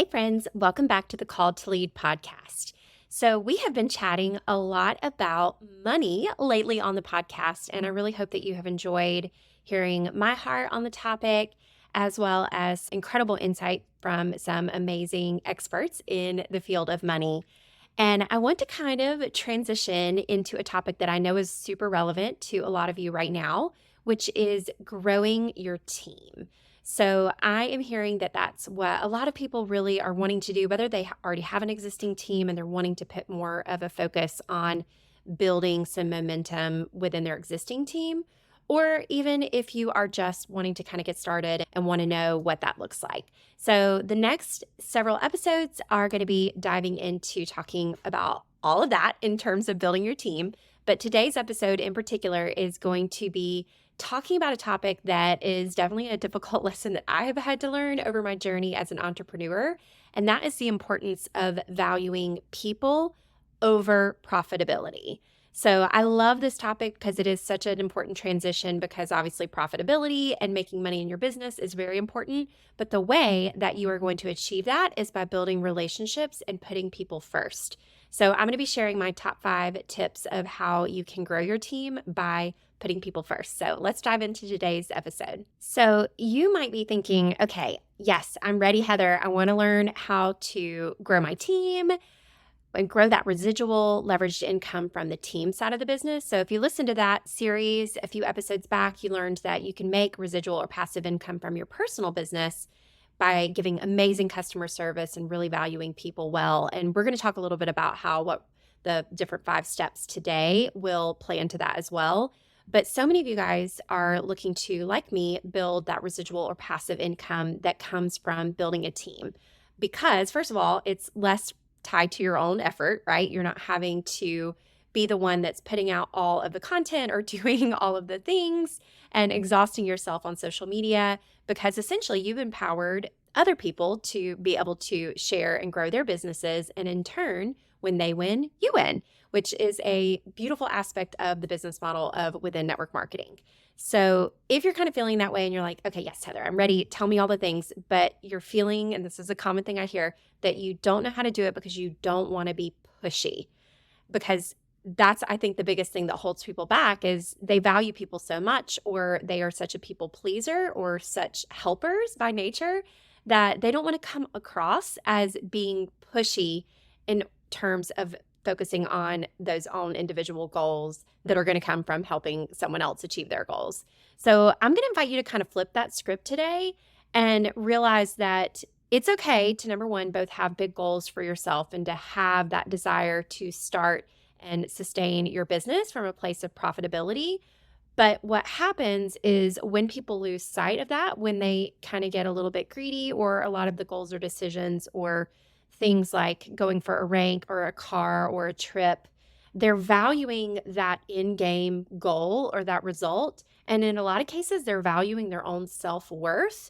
Hey, friends, welcome back to the Call to Lead podcast. So, we have been chatting a lot about money lately on the podcast, and I really hope that you have enjoyed hearing my heart on the topic, as well as incredible insight from some amazing experts in the field of money. And I want to kind of transition into a topic that I know is super relevant to a lot of you right now, which is growing your team. So I am hearing that that's what a lot of people really are wanting to do, whether they already have an existing team and they're wanting to put more of a focus on building some momentum within their existing team, or even if you are just wanting to kind of get started and want to know what that looks like. So the next several episodes are going to be diving into talking about all of that in terms of building your team. But today's episode in particular is going to be talking about a topic that is definitely a difficult lesson that I have had to learn over my journey as an entrepreneur, and that is the importance of valuing people over profitability. So I love this topic because it is such an important transition, because obviously profitability and making money in your business is very important, but the way that you are going to achieve that is by building relationships and putting people first. So I'm going to be sharing my top 5 tips of how you can grow your team by putting people first. So let's dive into today's episode. So you might be thinking, okay, yes, I'm ready, Heather. I want to learn how to grow my team and grow that residual leveraged income from the team side of the business. So if you listen to that series a few episodes back, you learned that you can make residual or passive income from your personal business by giving amazing customer service and really valuing people well. And we're going to talk a little bit about what the different 5 steps today will play into that as well. But so many of you guys are looking to, like me, build that residual or passive income that comes from building a team. Because first of all, it's less tied to your own effort, right? You're not having to be the one that's putting out all of the content or doing all of the things and exhausting yourself on social media, because essentially you've empowered other people to be able to share and grow their businesses. And in turn, when they win, you win, which is a beautiful aspect of the business model of within network marketing. So if you're kind of feeling that way and you're like, okay, yes, Heather, I'm ready. Tell me all the things, but you're feeling, and this is a common thing I hear, that you don't know how to do it because you don't want to be pushy. Because that's, I think, the biggest thing that holds people back is they value people so much, or they are such a people pleaser or such helpers by nature that they don't want to come across as being pushy in terms of focusing on those own individual goals that are going to come from helping someone else achieve their goals. So I'm going to invite you to kind of flip that script today and realize that it's okay to, number one, both have big goals for yourself and to have that desire to start and sustain your business from a place of profitability. But what happens is when people lose sight of that, when they kind of get a little bit greedy, or a lot of the goals or decisions or things like going for a rank or a car or a trip, they're valuing that in-game goal or that result. And in a lot of cases, they're valuing their own self-worth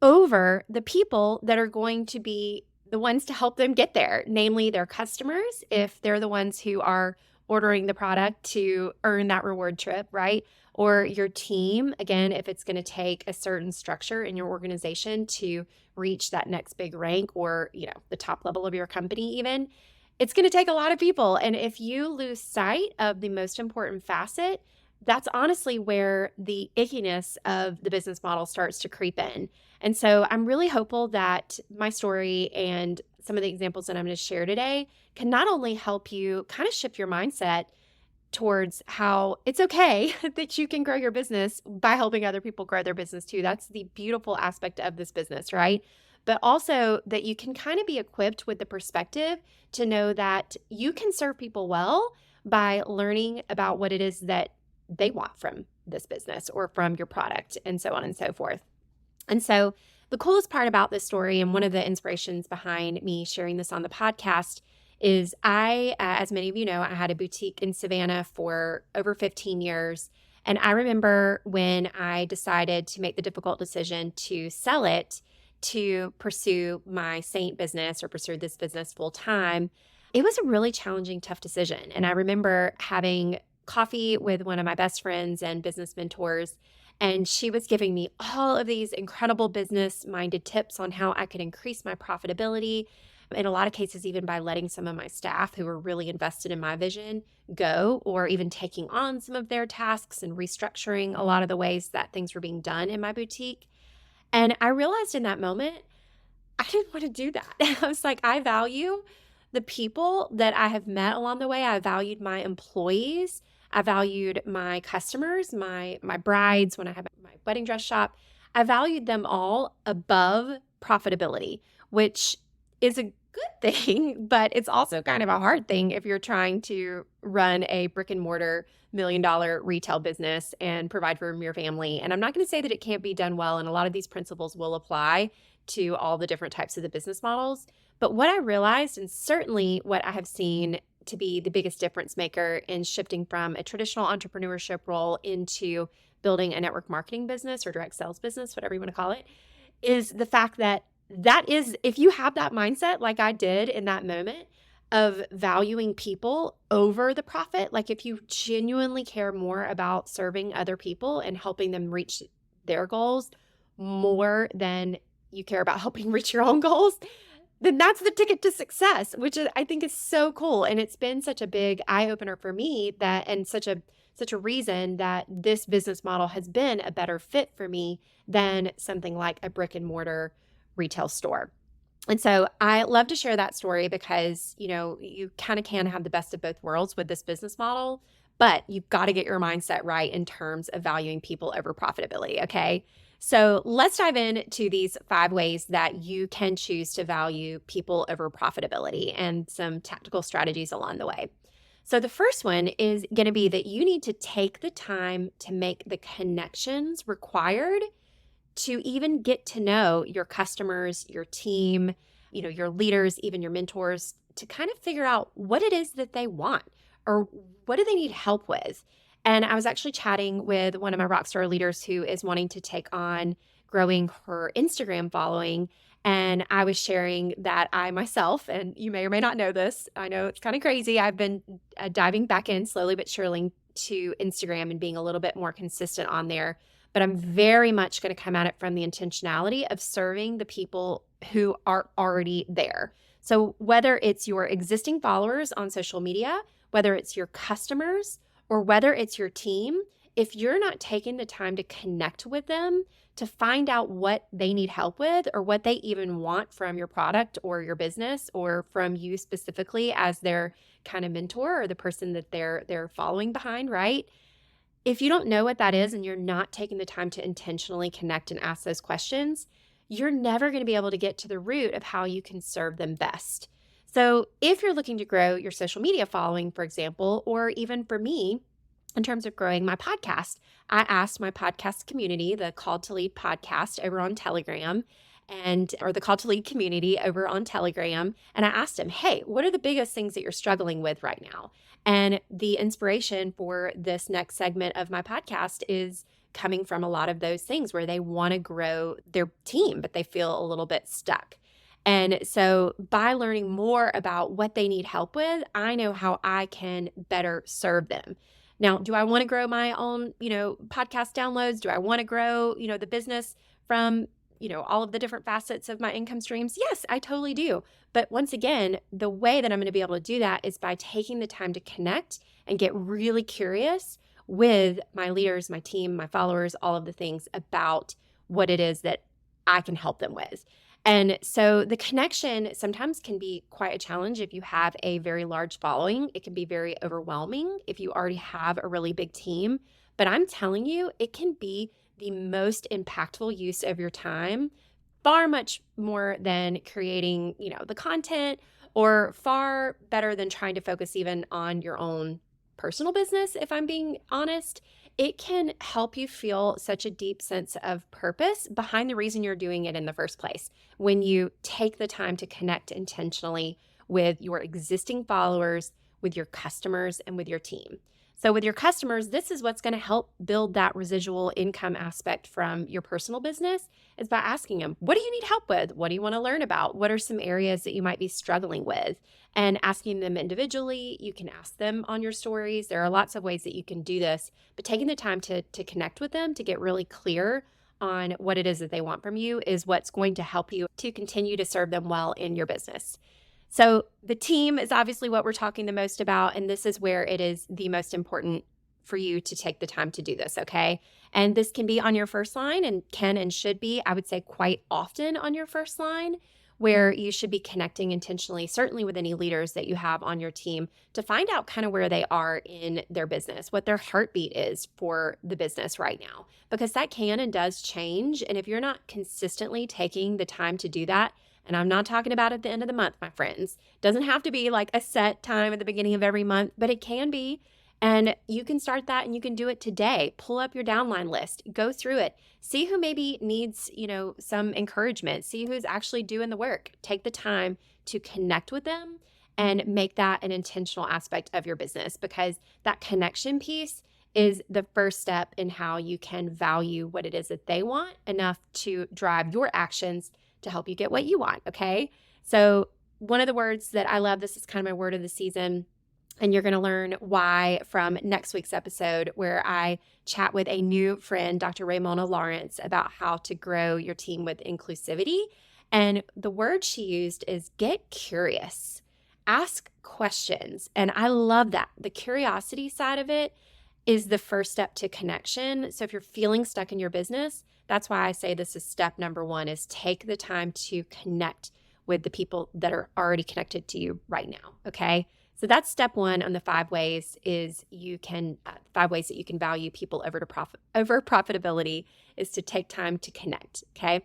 over the people that are going to be the ones to help them get there, namely their customers, if they're the ones who are ordering the product to earn that reward trip, right? Or your team, again, if it's going to take a certain structure in your organization to reach that next big rank, or, the top level of your company even, it's going to take a lot of people. And if you lose sight of the most important facet, that's honestly where the ickiness of the business model starts to creep in. And so I'm really hopeful that my story and some of the examples that I'm going to share today can not only help you kind of shift your mindset towards how it's okay that you can grow your business by helping other people grow their business too. That's the beautiful aspect of this business, right? But also that you can kind of be equipped with the perspective to know that you can serve people well by learning about what it is that they want from this business or from your product, and so on and so forth. And so the coolest part about this story, and one of the inspirations behind me sharing this on the podcast, is I, as many of you know, I had a boutique in Savannah for over 15 years. And I remember when I decided to make the difficult decision to sell it to pursue my Saint business, or pursue this business full time, it was a really challenging, tough decision. And I remember having coffee with one of my best friends and business mentors And she was giving me all of these incredible business minded tips on how I could increase my profitability. In a lot of cases, even by letting some of my staff who were really invested in my vision go, or even taking on some of their tasks and restructuring a lot of the ways that things were being done in my boutique. And I realized in that moment, I didn't want to do that. I was like, I value the people that I have met along the way. I valued my employees. I valued my customers, my brides when I had my wedding dress shop. I valued them all above profitability, which is a good thing, but it's also kind of a hard thing if you're trying to run a brick and mortar $1 million retail business and provide for your family. And I'm not going to say that it can't be done well. And a lot of these principles will apply to all the different types of the business models. But what I realized, and certainly what I have seen to be the biggest difference maker in shifting from a traditional entrepreneurship role into building a network marketing business or direct sales business, whatever you want to call it, is the fact that if you have that mindset, like I did in that moment of valuing people over the profit, like if you genuinely care more about serving other people and helping them reach their goals more than you care about helping reach your own goals, then that's the ticket to success, which I think is so cool. And it's been such a big eye opener for me and such a reason that this business model has been a better fit for me than something like a brick and mortar retail store. And so I love to share that story because, you kind of can have the best of both worlds with this business model, but you've got to get your mindset right in terms of valuing people over profitability. Okay. So let's dive into these 5 ways that you can choose to value people over profitability and some tactical strategies along the way. So the first one is going to be that you need to take the time to make the connections required to even get to know your customers, your team, your leaders, even your mentors, to kind of figure out what it is that they want or what do they need help with. And I was actually chatting with one of my rockstar leaders who is wanting to take on growing her Instagram following. And I was sharing that I myself, and you may or may not know this, I know it's kind of crazy. I've been diving back in slowly but surely to Instagram and being a little bit more consistent on there. But I'm very much going to come at it from the intentionality of serving the people who are already there. So whether it's your existing followers on social media, whether it's your customers, or whether it's your team, if you're not taking the time to connect with them to find out what they need help with or what they even want from your product or your business or from you specifically as their kind of mentor or the person that they're following behind, right? If you don't know what that is and you're not taking the time to intentionally connect and ask those questions, you're never going to be able to get to the root of how you can serve them best. So if you're looking to grow your social media following, for example, or even for me, in terms of growing my podcast, I asked my podcast community, the Called to Lead podcast over on Telegram, or the Called to Lead community over on Telegram, and I asked them, hey, what are the biggest things that you're struggling with right now? And the inspiration for this next segment of my podcast is coming from a lot of those things where they want to grow their team, but they feel a little bit stuck. And so by learning more about what they need help with, I know how I can better serve them. Now, do I want to grow my own, podcast downloads? Do I want to grow, the business from, all of the different facets of my income streams? Yes, I totally do. But once again, the way that I'm going to be able to do that is by taking the time to connect and get really curious with my leaders, my team, my followers, all of the things about what it is that I can help them with. And so the connection sometimes can be quite a challenge if you have a very large following. It can be very overwhelming if you already have a really big team. But I'm telling you, it can be the most impactful use of your time, far much more than creating, the content, or far better than trying to focus even on your own personal business, if I'm being honest. It can help you feel such a deep sense of purpose behind the reason you're doing it in the first place when you take the time to connect intentionally with your existing followers, with your customers, and with your team. So with your customers, this is what's going to help build that residual income aspect from your personal business is by asking them, what do you need help with? What do you want to learn about? What are some areas that you might be struggling with? And asking them individually, you can ask them on your stories. There are lots of ways that you can do this, but taking the time to connect with them to get really clear on what it is that they want from you is what's going to help you to continue to serve them well in your business. So the team is obviously what we're talking the most about, and this is where it is the most important for you to take the time to do this, okay? And this can be on your first line and can and should be, I would say, quite often on your first line, where you should be connecting intentionally, certainly with any leaders that you have on your team, to find out kind of where they are in their business, what their heartbeat is for the business right now, because that can and does change. And if you're not consistently taking the time to do that, and I'm not talking about at the end of the month, my friends. Doesn't have to be like a set time at the beginning of every month, but it can be. And you can start that and you can do it today. Pull up your downline list, go through it, see who maybe needs, some encouragement, see who's actually doing the work. Take the time to connect with them and make that an intentional aspect of your business, because that connection piece is the first step in how you can value what it is that they want enough to drive your actions to help you get what you want, okay? So one of the words that I love, this is kind of my word of the season, and you're going to learn why from next week's episode, where I chat with a new friend, Dr. Ramona Lawrence, about how to grow your team with inclusivity. And the word she used is get curious, ask questions. And I love that. The curiosity side of it is the first step to connection. So if you're feeling stuck in your business, that's why I say this is step number one, is take the time to connect with the people that are already connected to you right now, okay? So that's step one on the 5 ways is 5 ways that you can value people over profitability is to take time to connect, okay?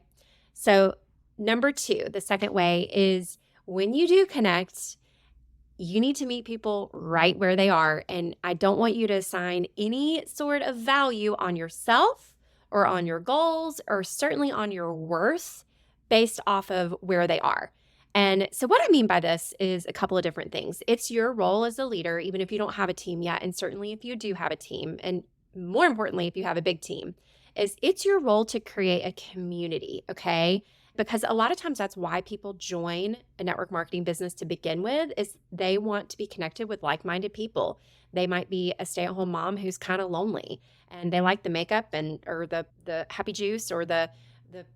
So number 2, the second way is when you do connect, you need to meet people right where they are. And I don't want you to assign any sort of value on yourself or on your goals or certainly on your worth based off of where they are. And so what I mean by this is a couple of different things. It's your role as a leader, even if you don't have a team yet, and certainly if you do have a team, and more importantly, if you have a big team, is it's your role to create a community, okay? Because a lot of times that's why people join a network marketing business to begin with, is they want to be connected with like-minded people. They might be a stay-at-home mom who's kind of lonely and they like the makeup or the happy juice or the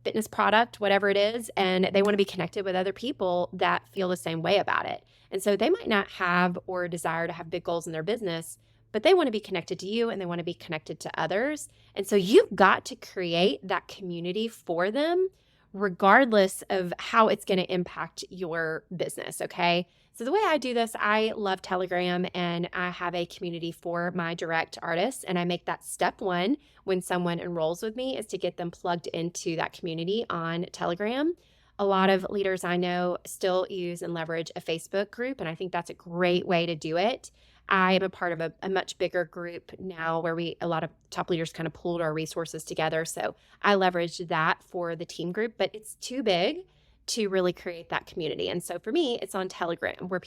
fitness product, whatever it is, and they want to be connected with other people that feel the same way about it. And so they might not have or desire to have big goals in their business, but they want to be connected to you and they want to be connected to others. And so you've got to create that community for them, regardless of how it's going to impact your business, okay? So the way I do this, I love Telegram, and I have a community for my direct artists, and I make that step one when someone enrolls with me is to get them plugged into that community on Telegram. A lot of leaders I know still use and leverage a Facebook group, and I think that's a great way to do it. I am a part of a much bigger group now where a lot of top leaders kind of pooled our resources together. So I leveraged that for the team group, but it's too big to really create that community. And so for me, it's on Telegram where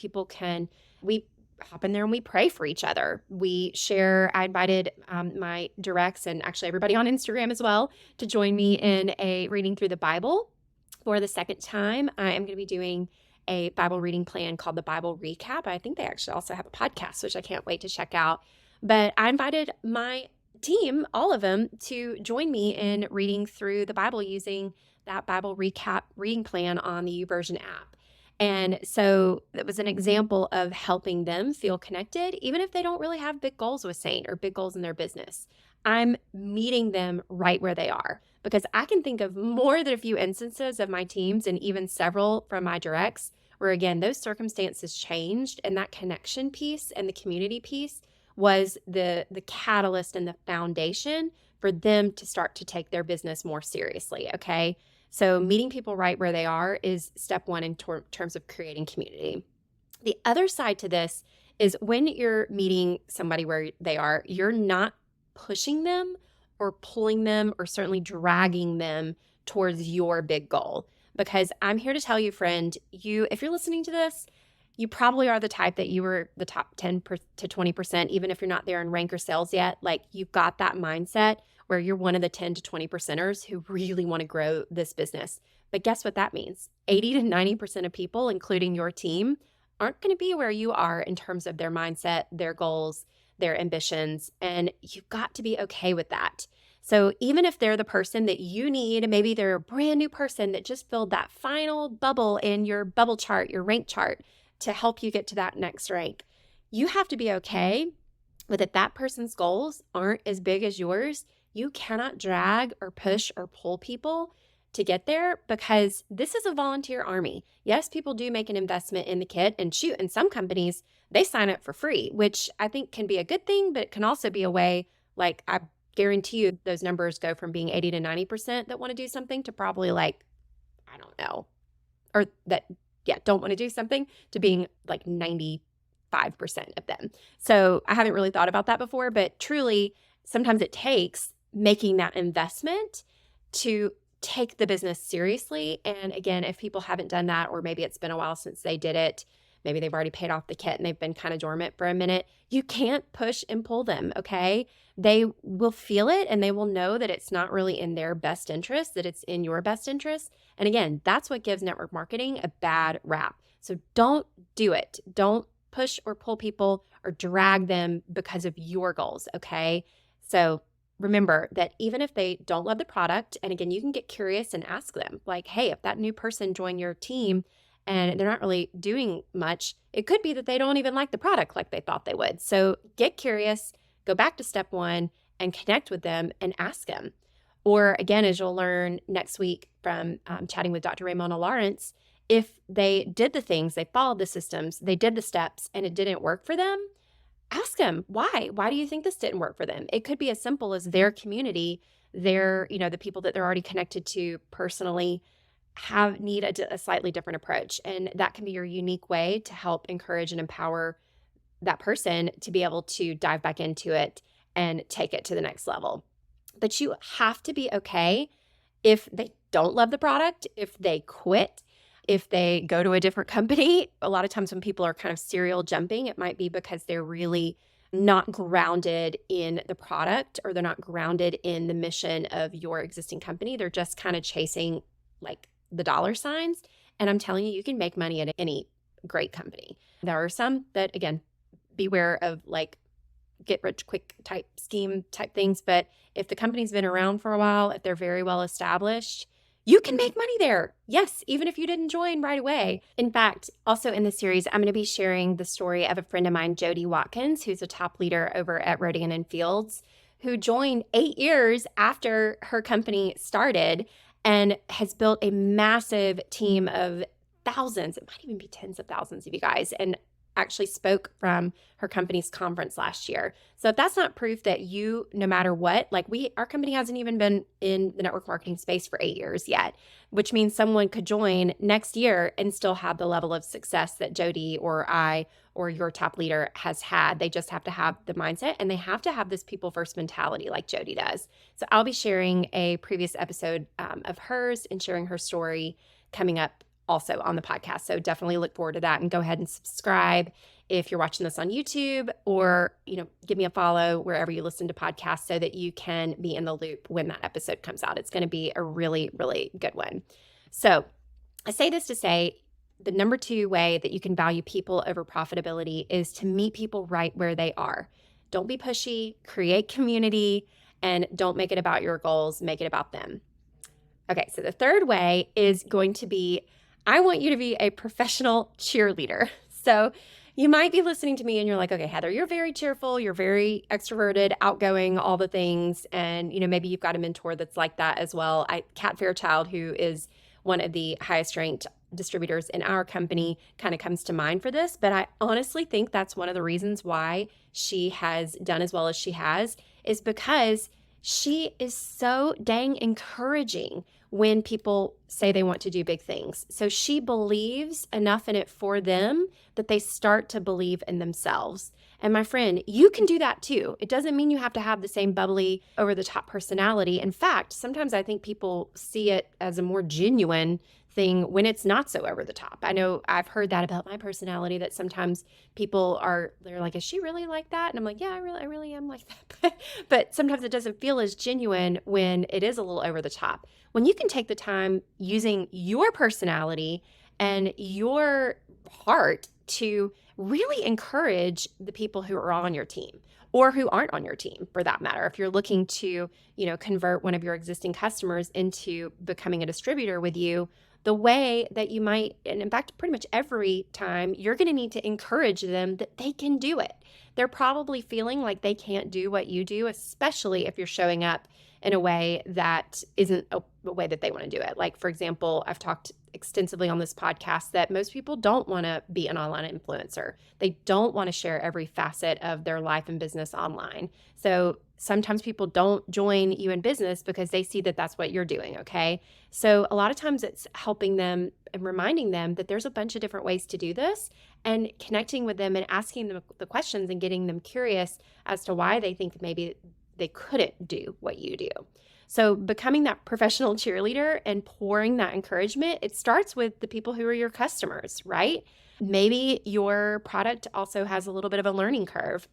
we hop in there and we pray for each other. We share, I invited my directs and actually everybody on Instagram as well to join me in a reading through the Bible. For the second time, I am going to be doing a Bible reading plan called the Bible Recap. I think they actually also have a podcast, which I can't wait to check out. But I invited my team, all of them, to join me in reading through the Bible using that Bible Recap reading plan on the YouVersion app. And so that was an example of helping them feel connected, even if they don't really have big goals with Saint or big goals in their business. I'm meeting them right where they are, because I can think of more than a few instances of my teams and even several from my directs where, again, those circumstances changed, and that connection piece and the community piece was the catalyst and the foundation for them to start to take their business more seriously, okay? So meeting people right where they are is step one in terms of creating community. The other side to this is when you're meeting somebody where they are, you're not pushing them or pulling them or certainly dragging them towards your big goal. Because I'm here to tell you, friend, if you're listening to this, you probably are the type that you were the top 10 to 20%, even if you're not there in rank or sales yet. Like you've got that mindset where you're one of the 10 to 20 percenters who really want to grow this business. But guess what that means? 80 to 90% of people, including your team, aren't going to be where you are in terms of their mindset, their goals, their ambitions. And you've got to be okay with that. So even if they're the person that you need, maybe they're a brand new person that just filled that final bubble in your bubble chart, your rank chart to help you get to that next rank, you have to be okay with it. That person's goals aren't as big as yours. You cannot drag or push or pull people to get there because this is a volunteer army. Yes, people do make an investment in the kit, and shoot, in some companies, they sign up for free, which I think can be a good thing, but it can also be a way, like I guarantee you those numbers go from being 80 to 90% that want to do something to probably like, I don't know, or that, yeah, don't want to do something to being like 95% of them. So I haven't really thought about that before, but truly sometimes it takes making that investment to take the business seriously. And again, if people haven't done that, or maybe it's been a while since they did it, maybe they've already paid off the kit and they've been kind of dormant for a minute, you can't push and pull them, okay? They will feel it and they will know that it's not really in their best interest, that it's in your best interest. And again, that's what gives network marketing a bad rap. So don't do it. Don't push or pull people or drag them because of your goals, okay? So remember that even if they don't love the product, and again, you can get curious and ask them, like, hey, if that new person joined your team and they're not really doing much, it could be that they don't even like the product like they thought they would. So get curious, go back to step one and connect with them and ask them. Or again, as you'll learn next week from chatting with Dr. Ramona Lawrence, if they did the things, they followed the systems, they did the steps, and it didn't work for them, ask them why. Why do you think this didn't work for them? It could be as simple as their community, their, the people that they're already connected to personally need a slightly different approach. And that can be your unique way to help encourage and empower that person to be able to dive back into it and take it to the next level. But you have to be okay if they don't love the product, if they quit, if they go to a different company. A lot of times when people are kind of serial jumping, it might be because they're really not grounded in the product, or they're not grounded in the mission of your existing company. They're just kind of chasing like the dollar signs. And I'm telling you, you can make money at any great company. There are some that, again, beware of like get rich quick type scheme type things. But if the company's been around for a while, if they're very well established, you can make money there. Yes, even if you didn't join right away. In fact, also in this series, I'm going to be sharing the story of a friend of mine, Jody Watkins, who's a top leader over at Rodian and Fields, who joined 8 years after her company started and has built a massive team of thousands. It might even be tens of thousands of you guys, and actually spoke from her company's conference last year. So if that's not proof that you, no matter what, like our company hasn't even been in the network marketing space for 8 years yet, which means someone could join next year and still have the level of success that Jody or I or your top leader has had. They just have to have the mindset, and they have to have this people first mentality like Jody does. So I'll be sharing a previous episode of hers and sharing her story coming up also on the podcast. So definitely look forward to that, and go ahead and subscribe if you're watching this on YouTube, or, give me a follow wherever you listen to podcasts so that you can be in the loop when that episode comes out. It's going to be a really, really good one. So I say this to say the number 2 way that you can value people over profitability is to meet people right where they are. Don't be pushy, create community, and don't make it about your goals, make it about them. Okay, so the 3rd way is going to be, I want you to be a professional cheerleader. So you might be listening to me and you're like, okay, Heather, you're very cheerful, you're very extroverted, outgoing, all the things. And, maybe you've got a mentor that's like that as well. Kat Fairchild, who is one of the highest ranked distributors in our company, kind of comes to mind for this. But I honestly think that's one of the reasons why she has done as well as she has, is because she is so dang encouraging when people say they want to do big things. So she believes enough in it for them that they start to believe in themselves. And my friend, you can do that too. It doesn't mean you have to have the same bubbly, over the top personality. In fact, sometimes I think people see it as a more genuine thing when it's not so over the top. I know I've heard that about my personality, that sometimes they're like, is she really like that? And I'm like, yeah, I really am like that. But sometimes it doesn't feel as genuine when it is a little over the top. When you can take the time using your personality and your heart to really encourage the people who are on your team, or who aren't on your team for that matter. If you're looking to, convert one of your existing customers into becoming a distributor with you, the way that you might, and in fact, pretty much every time, you're going to need to encourage them that they can do it. They're probably feeling like they can't do what you do, especially if you're showing up in a way that isn't a way that they want to do it. Like, for example, I've talked extensively on this podcast that most people don't want to be an online influencer. They don't want to share every facet of their life and business online. So sometimes people don't join you in business because they see that that's what you're doing, okay? So a lot of times it's helping them and reminding them that there's a bunch of different ways to do this, and connecting with them and asking them the questions and getting them curious as to why they think maybe they couldn't do what you do. So becoming that professional cheerleader and pouring that encouragement, it starts with the people who are your customers, right? Maybe your product also has a little bit of a learning curve.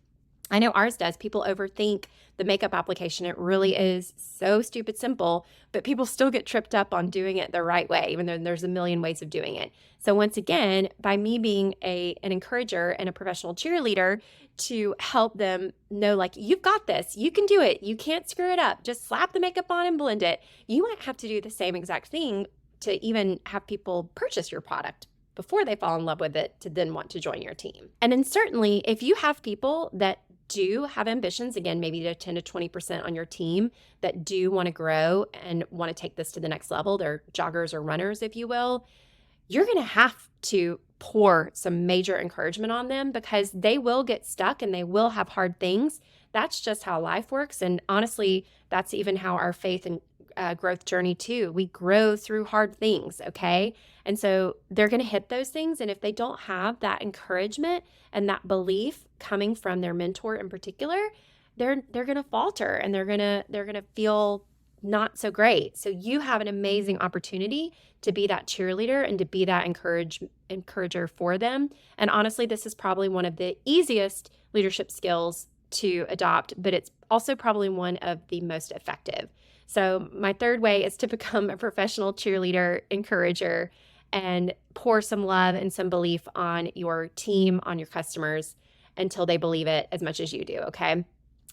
I know ours does. People overthink the makeup application. It really is so stupid simple, but people still get tripped up on doing it the right way, even though there's a million ways of doing it. So once again, by me being an encourager and a professional cheerleader to help them know, like, you've got this, you can do it, you can't screw it up, just slap the makeup on and blend it. You might have to do the same exact thing to even have people purchase your product before they fall in love with it to then want to join your team. And then certainly if you have people that do have ambitions, again, maybe to 10 to 20% on your team that do want to grow and want to take this to the next level, they're joggers or runners, if you will, you're going to have to pour some major encouragement on them, because they will get stuck and they will have hard things. That's just how life works. And honestly, that's even how our faith and growth journey too. We grow through hard things, okay? And so they're going to hit those things. And if they don't have that encouragement and that belief coming from their mentor in particular, they're going to falter and they're going to feel not so great. So you have an amazing opportunity to be that cheerleader and to be that encourager for them. And honestly, this is probably one of the easiest leadership skills to adopt, but it's also probably one of the most effective. So my third way is to become a professional cheerleader, encourager, and pour some love and some belief on your team, on your customers, until they believe it as much as you do, okay?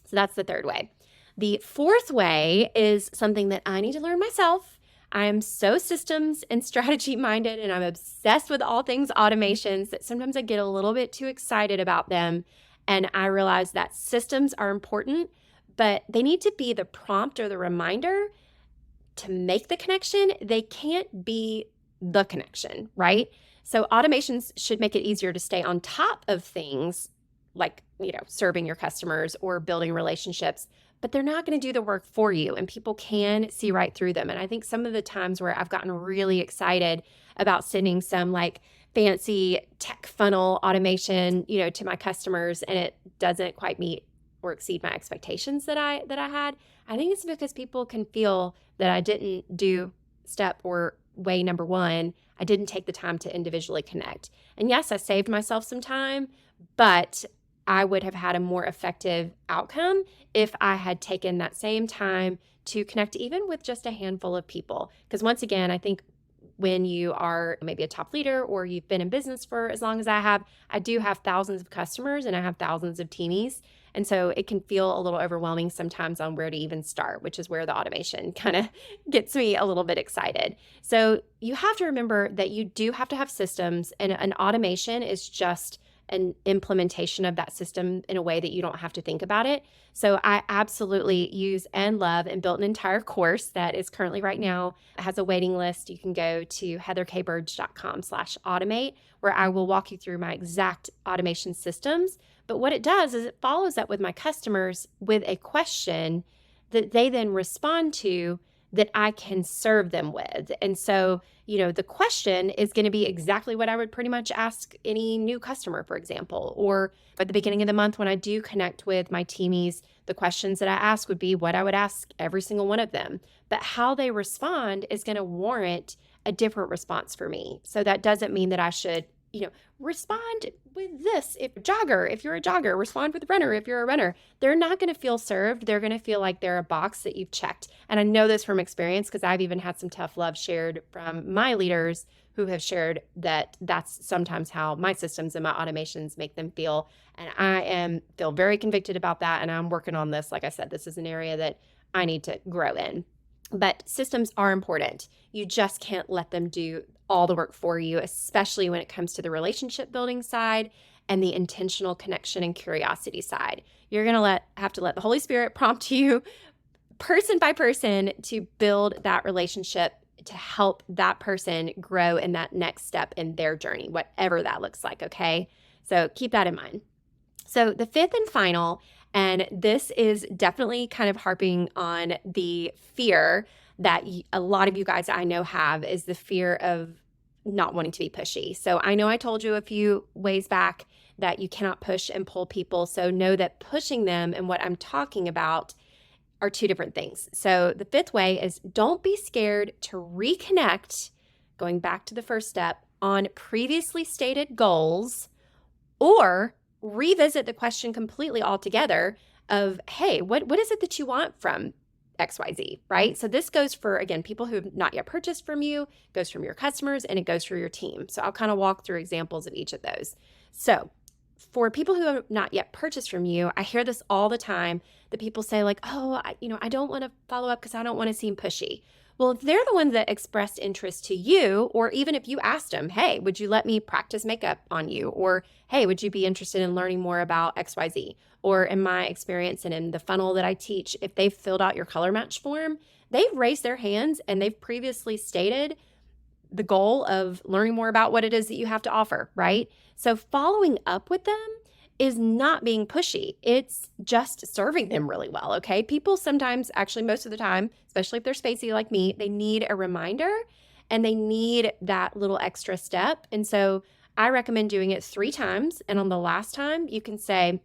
So that's the third way. The fourth way is something that I need to learn myself. I am so systems and strategy minded, and I'm obsessed with all things automations that sometimes I get a little bit too excited about them. And I realize that systems are important, but they need to be the prompt or the reminder to make the connection. They can't be the connection, right? So automations should make it easier to stay on top of things like, serving your customers or building relationships, but they're not going to do the work for you, and people can see right through them. And I think some of the times where I've gotten really excited about sending some like fancy tech funnel automation, to my customers, and it doesn't quite meet or exceed my expectations that I had, I think it's because people can feel that I didn't do step or way number one. I didn't take the time to individually connect. And yes, I saved myself some time, but I would have had a more effective outcome if I had taken that same time to connect even with just a handful of people. Because once again, I think when you are maybe a top leader or you've been in business for as long as I do have thousands of customers and I have thousands of teamies. And so it can feel a little overwhelming sometimes on where to even start, which is where the automation kind of gets me a little bit excited. So you have to remember that you do have to have systems, and an automation is just an implementation of that system in a way that you don't have to think about it. So I absolutely use and love and built an entire course that is currently right now has a waiting list. You can go to heatherkburge.com/automate, where I will walk you through my exact automation systems. But what it does is it follows up with my customers with a question that they then respond to that I can serve them with. And so, the question is going to be exactly what I would pretty much ask any new customer, for example. Or at the beginning of the month when I do connect with my teamies, the questions that I ask would be what I would ask every single one of them. But how they respond is going to warrant a different response for me. So that doesn't mean that I should, respond with this. If you're a jogger, respond with runner if you're a runner. They're not going to feel served. They're going to feel like they're a box that you've checked. And I know this from experience because I've even had some tough love shared from my leaders who have shared that that's sometimes how my systems and my automations make them feel. And I feel very convicted about that. And I'm working on this. Like I said, this is an area that I need to grow in. But systems are important. You just can't let them do all the work for you, especially when it comes to the relationship building side and the intentional connection and curiosity side. You're going to have to let the Holy Spirit prompt you person by person to build that relationship to help that person grow in that next step in their journey, whatever that looks like, okay? So keep that in mind. So the fifth and final, and this is definitely kind of harping on the fear that a lot of you guys I know have, is the fear of not wanting to be pushy. So I know I told you a few ways back that you cannot push and pull people. So know that pushing them and what I'm talking about are two different things. So the fifth way is don't be scared to reconnect, going back to the first step, on previously stated goals, or revisit the question completely altogether of, hey, what is it that you want from XYZ, right? So this goes for, again, people who have not yet purchased from you, goes from your customers, and it goes for your team. So I'll kind of walk through examples of each of those. So for people who have not yet purchased from you, I hear this all the time that people say like, oh, I don't want to follow up because I don't want to seem pushy. Well, if they're the ones that expressed interest to you, or even if you asked them, hey, would you let me practice makeup on you? Or, hey, would you be interested in learning more about XYZ? Or in my experience and in the funnel that I teach, if they've filled out your color match form, they've raised their hands and they've previously stated the goal of learning more about what it is that you have to offer, right? So following up with them is not being pushy. It's just serving them really well, okay? People sometimes, actually most of the time, especially if they're spacey like me, they need a reminder and they need that little extra step. And so I recommend doing it 3 times. And on the last time, you can say,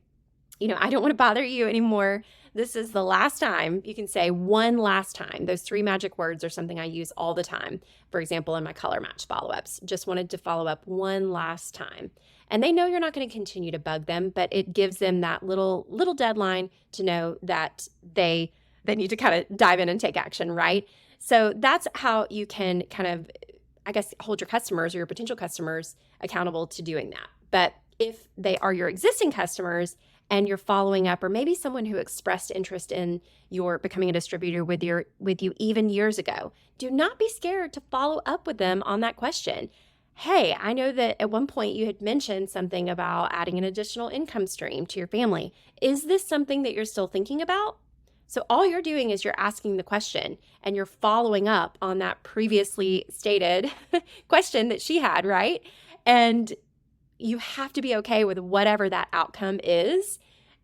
I don't want to bother you anymore. This is the last time. You can say one last time. Those 3 magic words are something I use all the time. For example, in my color match follow-ups, just wanted to follow up one last time. And they know you're not going to continue to bug them, but it gives them that little deadline to know that they need to kind of dive in and take action, right? So that's how you can kind of, I guess, hold your customers or your potential customers accountable to doing that. But if they are your existing customers and you're following up, or maybe someone who expressed interest in your becoming a distributor with you even years ago, do not be scared to follow up with them on that question. Hey, I know that at one point you had mentioned something about adding an additional income stream to your family. Is this something that you're still thinking about? So all you're doing is you're asking the question and you're following up on that previously stated question that she had, right? And you have to be okay with whatever that outcome is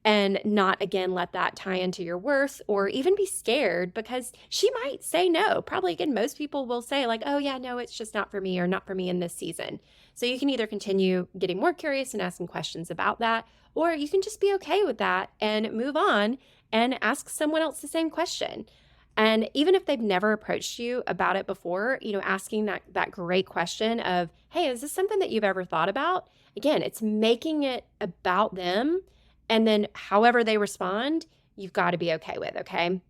and not, again, let that tie into your worth or even be scared because she might say no. Probably, again, most people will say like, oh yeah, no, it's just not for me or not for me in this season. So you can either continue getting more curious and asking questions about that, or you can just be okay with that and move on and ask someone else the same question. And even if they've never approached you about it before, asking that great question of, hey, is this something that you've ever thought about? Again, it's making it about them. And then however they respond, you've got to be okay with, okay?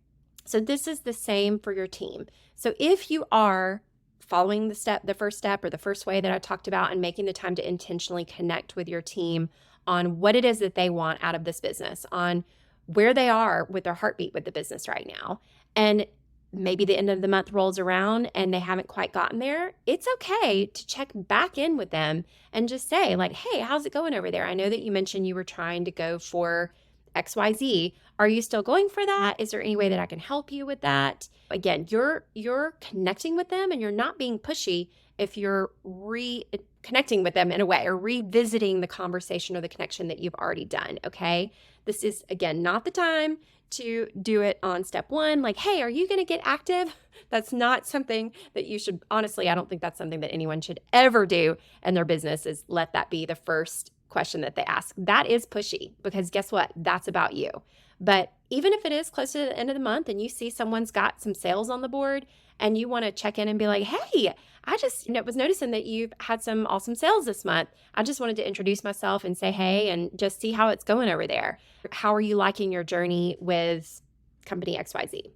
So this is the same for your team. So if you are following the first step or the first way that I talked about and making the time to intentionally connect with your team on what it is that they want out of this business, on where they are with their heartbeat with the business right now, and maybe the end of the month rolls around and they haven't quite gotten there, it's okay to check back in with them and just say like, hey, how's it going over there? I know that you mentioned you were trying to go for XYZ. Are you still going for that? Is there any way that I can help you with that? Again, you're connecting with them and you're not being pushy if you're reconnecting with them in a way or revisiting the conversation or the connection that you've already done, okay? This is, again, not the time to do it on step 1, like, hey, are you going to get active? That's not something that you should, honestly, I don't think that's something that anyone should ever do in their business is let that be the first question that they ask. That is pushy because guess what? That's about you. But even if it is close to the end of the month and you see someone's got some sales on the board and you want to check in and be like, hey, I just was noticing that you've had some awesome sales this month. I just wanted to introduce myself and say hey and just see how it's going over there. How are you liking your journey with company XYZ?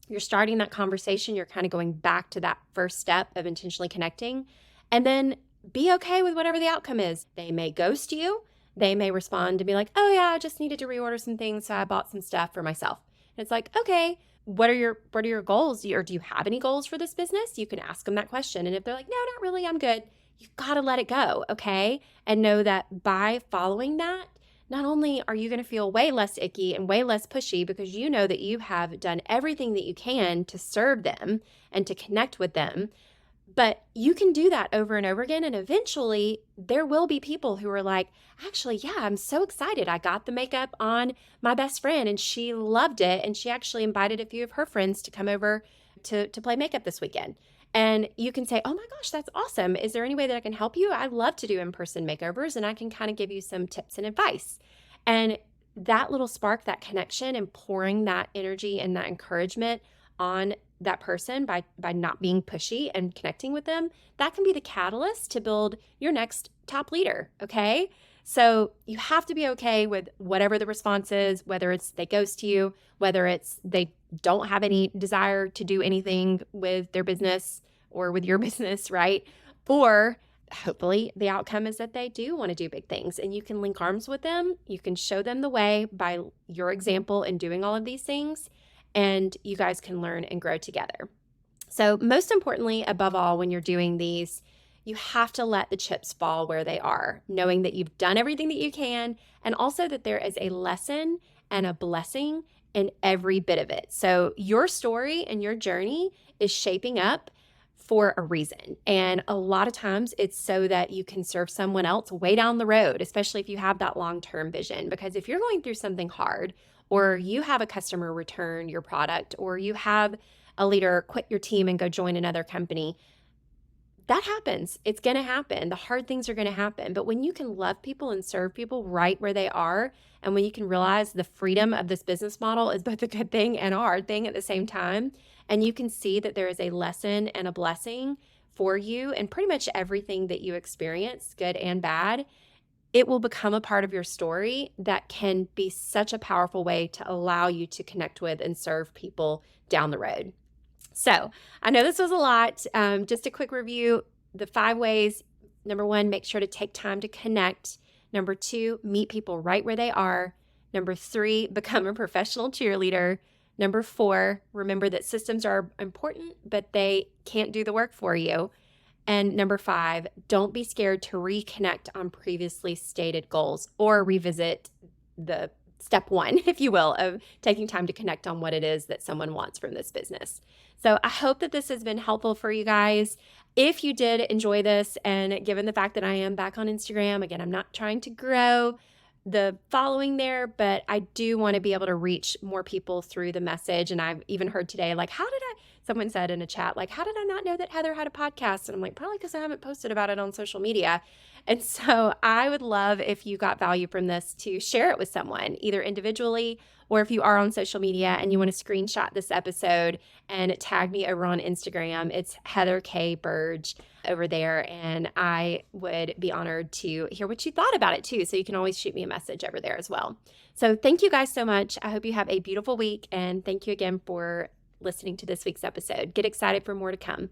You're starting that conversation. You're kind of going back to that first step of intentionally connecting. And then be okay with whatever the outcome is. They may ghost you. They may respond to be like, oh yeah, I just needed to reorder some things, so I bought some stuff for myself. And it's like, okay, what are your goals? Or do you have any goals for this business? You can ask them that question. And if they're like, no, not really, I'm good, you've got to let it go, okay? And know that by following that, not only are you going to feel way less icky and way less pushy because you know that you have done everything that you can to serve them and to connect with them, but you can do that over and over again. And eventually there will be people who are like, actually, yeah, I'm so excited. I got the makeup on my best friend and she loved it. And she actually invited a few of her friends to come over to play makeup this weekend. And you can say, oh my gosh, that's awesome. Is there any way that I can help you? I love to do in-person makeovers and I can kind of give you some tips and advice. And that little spark, that connection and pouring that energy and that encouragement on that person by not being pushy and connecting with them, that can be the catalyst to build your next top leader, okay? So you have to be okay with whatever the response is, whether it's they ghost you, whether it's they don't have any desire to do anything with their business or with your business, right? Or hopefully the outcome is that they do want to do big things and you can link arms with them. You can show them the way by your example in doing all of these things, and you guys can learn and grow together. So most importantly, above all, when you're doing these, you have to let the chips fall where they are, knowing that you've done everything that you can, and also that there is a lesson and a blessing in every bit of it. So your story and your journey is shaping up for a reason. And a lot of times it's so that you can serve someone else way down the road, especially if you have that long-term vision. Because if you're going through something hard, or you have a customer return your product, or you have a leader quit your team and go join another company, that happens. It's going to happen. The hard things are going to happen. But when you can love people and serve people right where they are, and when you can realize the freedom of this business model is both a good thing and a hard thing at the same time, and you can see that there is a lesson and a blessing for you in pretty much everything that you experience, good and bad, it will become a part of your story that can be such a powerful way to allow you to connect with and serve people down the road. So I know this was a lot. Just a quick review, the 5 ways. Number 1, make sure to take time to connect. Number 2, meet people right where they are. Number 3, become a professional cheerleader. Number 4, remember that systems are important, but they can't do the work for you. And number 5, don't be scared to reconnect on previously stated goals or revisit the step 1, if you will, of taking time to connect on what it is that someone wants from this business. So I hope that this has been helpful for you guys. If you did enjoy this, and given the fact that I am back on Instagram, again, I'm not trying to grow the following there, but I do want to be able to reach more people through the message. And I've even heard today, like, someone said in a chat, like, how did I not know that Heather had a podcast? And I'm like, probably because I haven't posted about it on social media. And so I would love if you got value from this to share it with someone, either individually or if you are on social media and you want to screenshot this episode and tag me over on Instagram. It's Heather K. Burge over there. And I would be honored to hear what you thought about it too. So you can always shoot me a message over there as well. So thank you guys so much. I hope you have a beautiful week. And thank you again for listening to this week's episode. Get excited for more to come.